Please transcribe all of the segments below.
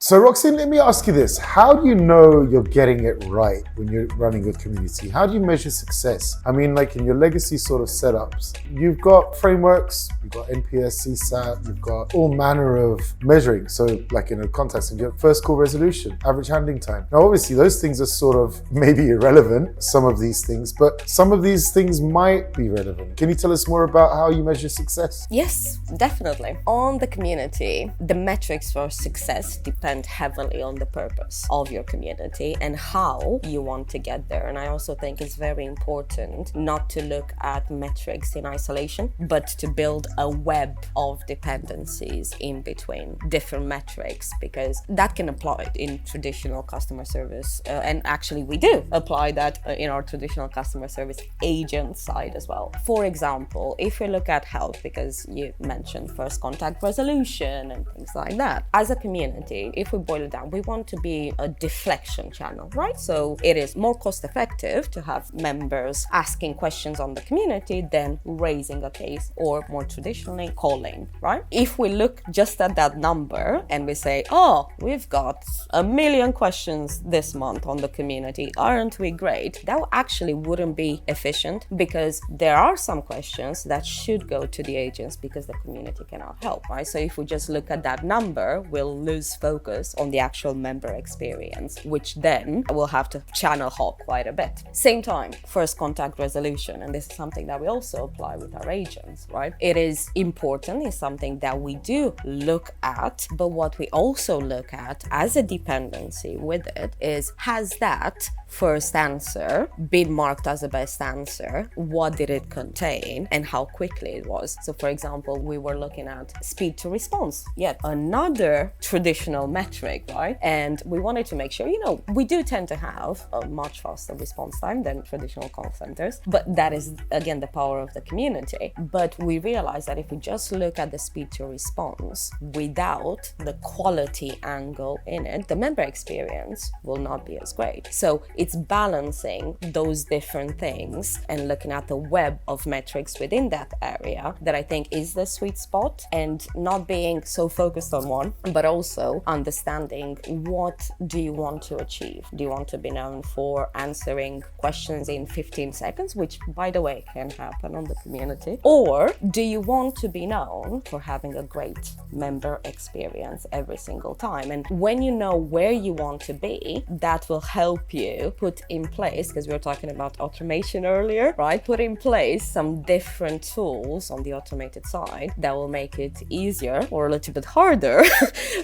So Roxy, let me ask you this. How do you know you're getting it right when you're running a community? How do you measure success? I mean, like in your legacy sort of setups, you've got frameworks, you've got NPS, CSAT, you've got all manner of measuring. So like in a context, you get first call resolution, average handling time. Now, obviously those things are sort of maybe irrelevant, some of these things, but some of these things might be relevant. Can you tell us more about how you measure success? Yes, definitely. On the community, the metrics for success depend heavily on the purpose of your community and how you want to get there. And I also think it's very important not to look at metrics in isolation, but to build a web of dependencies in between different metrics, because that can apply in traditional customer service. And actually, we do apply that in our traditional customer service agent side as well. For example, if we look at health, because you mentioned first contact resolution and things like that, as a community, if we boil it down, we want to be a deflection channel, right? So it is more cost effective to have members asking questions on the community than raising a case, or more traditionally calling, right? If we look just at that number and we say, oh, we've got 1 million questions this month on the community, aren't we great? That actually wouldn't be efficient, because there are some questions that should go to the agents because the community cannot help, right? So if we just look at that number, we'll lose focus on the actual member experience, which then will have to channel hop quite a bit. Same time, first contact resolution, and this is something that we also apply with our agents, right? It is important, it's something that we do look at, but what we also look at as a dependency with it is, has that first answer been marked as a best answer? What did it contain and how quickly it was? So for example, we were looking at speed to response, yet another traditional metric, right? And we wanted to make sure, we do tend to have a much faster response time than traditional call centers, but that is again the power of the community. But we realized that if we just look at the speed to response without the quality angle in it, the member experience will not be as great. So it's balancing those different things and looking at the web of metrics within that area that I think is the sweet spot, and not being so focused on one, but also understanding, what do you want to achieve? Do you want to be known for answering questions in 15 seconds, which by the way can happen on the community? Or do you want to be known for having a great member experience every single time? And when you know where you want to be, that will help you put in place, because we were talking about automation earlier, right? Put in place some different tools on the automated side that will make it easier or a little bit harder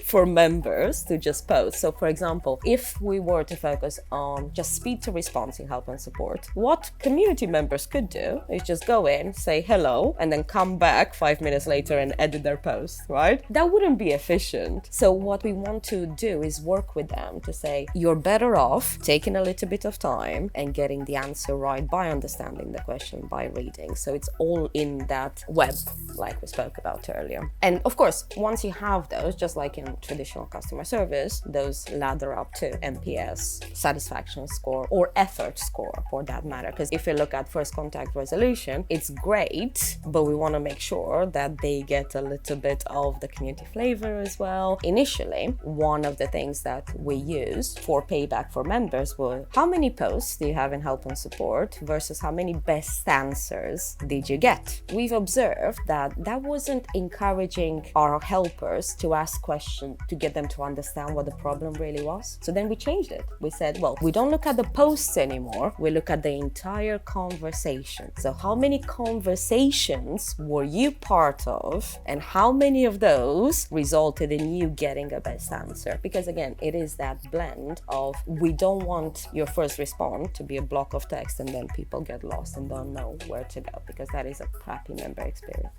for members to just post. So for example, if we were to focus on just speed to response in help and support, what community members could do is just go in, say hello, and then come back 5 minutes later and edit their post, right? That wouldn't be efficient. So what we want to do is work with them to say, you're better off taking a little bit of time and getting the answer right by understanding the question, by reading. So it's all in that web, like we spoke about earlier. And of course, once you have those, just like in traditional customer service, those ladder up to NPS, satisfaction score, or effort score for that matter. Because if you look at first contact resolution, it's great, but we want to make sure that they get a little bit of the community flavor as well. Initially, one of the things that we used for payback for members were, how many posts do you have in help and support versus how many best answers did you get? We've observed that that wasn't encouraging our helpers to ask questions to get them to understand what the problem really was. So then we changed it. We said, well, we don't look at the posts anymore, we look at the entire conversation. So how many conversations were you part of, and how many of those resulted in you getting a best answer? Because again, it is that blend of, we don't want your first response to be a block of text and then people get lost and don't know where to go, because that is a crappy member experience.